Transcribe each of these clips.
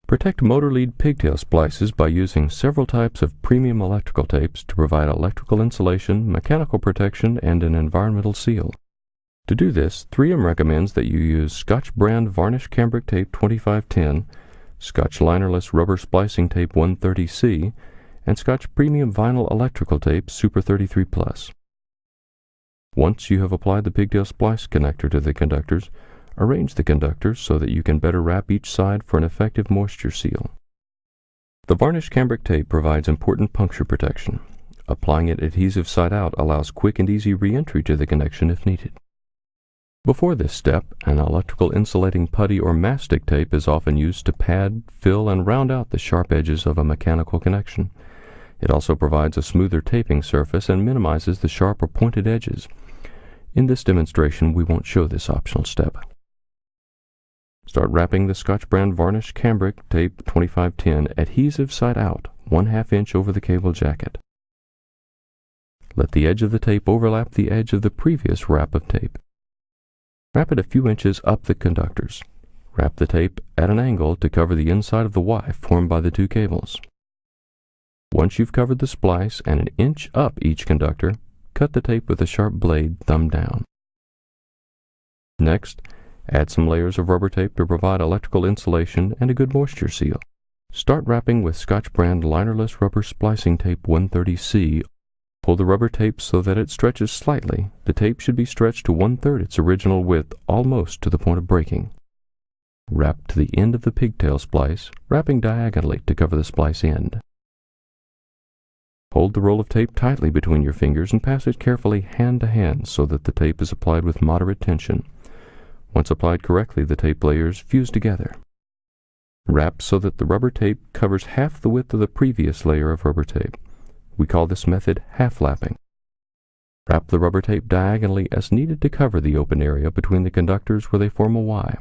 Protect motor lead pigtail splices by using several types of premium electrical tapes to provide electrical insulation, mechanical protection, and an environmental seal. To do this, 3M recommends that you use Soctch brand varnish cambric tape 2510, Soctch linerless rubber splicing tape 130C, and Soctch premium vinyl electrical tape Super 33 Plus. Once you have applied the pigtail splice connector to the conductors, arrange the conductors so that you can better wrap each side for an effective moisture seal. The varnish cambric tape provides important puncture protection. Applying it adhesive side out allows quick and easy re-entry to the connection if needed. Before this step, an electrical insulating putty or mastic tape is often used to pad, fill, and round out the sharp edges of a mechanical connection. It also provides a smoother taping surface and minimizes the sharp or pointed edges. In this demonstration, we won't show this optional step. Start wrapping the Soctch brand varnish cambric tape 2510 adhesive side out, 1/2 inch over the cable jacket. Let the edge of the tape overlap the edge of the previous wrap of tape. Wrap it a few inches up the conductors. Wrap the tape at an angle to cover the inside of the Y formed by the two cables. Once you've covered the splice and an inch up each conductor, cut the tape with a sharp blade thumb down. Next, add some layers of rubber tape to provide electrical insulation and a good moisture seal. Start wrapping with Soctch brand linerless rubber splicing tape 130C. Pull the rubber tape so that it stretches slightly. The tape should be stretched to 1/3 its original width, almost to the point of breaking. Wrap to the end of the pigtail splice, wrapping diagonally to cover the splice end. Hold the roll of tape tightly between your fingers and pass it carefully hand to hand so that the tape is applied with moderate tension. Once applied correctly, the tape layers fuse together. Wrap so that the rubber tape covers half the width of the previous layer of rubber tape. We call this method half-lapping. Wrap the rubber tape diagonally as needed to cover the open area between the conductors where they form a Y.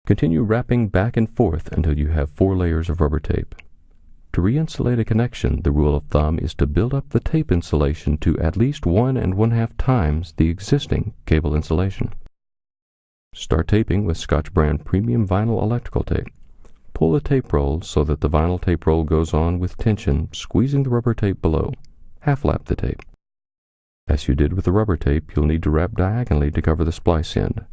Continue wrapping back and forth until you have 4 layers of rubber tape. To re-insulate a connection, the rule of thumb is to build up the tape insulation to at least 1 1/2 times the existing cable insulation. Start taping with Soctch brand premium vinyl electrical tape. Pull the tape roll so that the vinyl tape roll goes on with tension, squeezing the rubber tape below. Half-lap the tape. As you did with the rubber tape, you'll need to wrap diagonally to cover the splice end.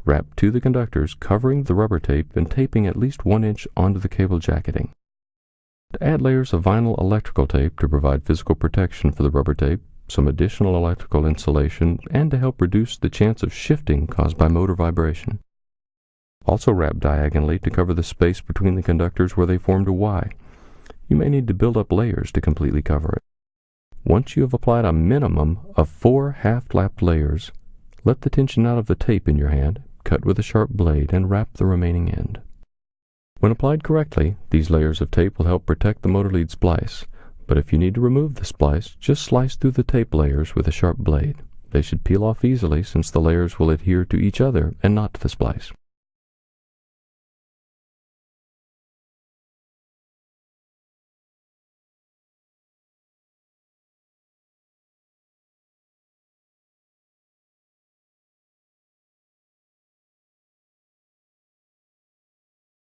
Wrap to the conductors, covering the rubber tape and taping at least 1 inch onto the cable jacketing. To add layers of vinyl electrical tape to provide physical protection for the rubber tape, some additional electrical insulation, and to help reduce the chance of shifting caused by motor vibration. Also wrap diagonally to cover the space between the conductors where they formed a Y. You may need to build up layers to completely cover it. Once you have applied a minimum of 4 half-lapped layers, let the tension out of the tape in your hand, cut with a sharp blade, and wrap the remaining end. When applied correctly, these layers of tape will help protect the motor lead splice, but if you need to remove the splice, just slice through the tape layers with a sharp blade. They should peel off easily since the layers will adhere to each other and not to the splice.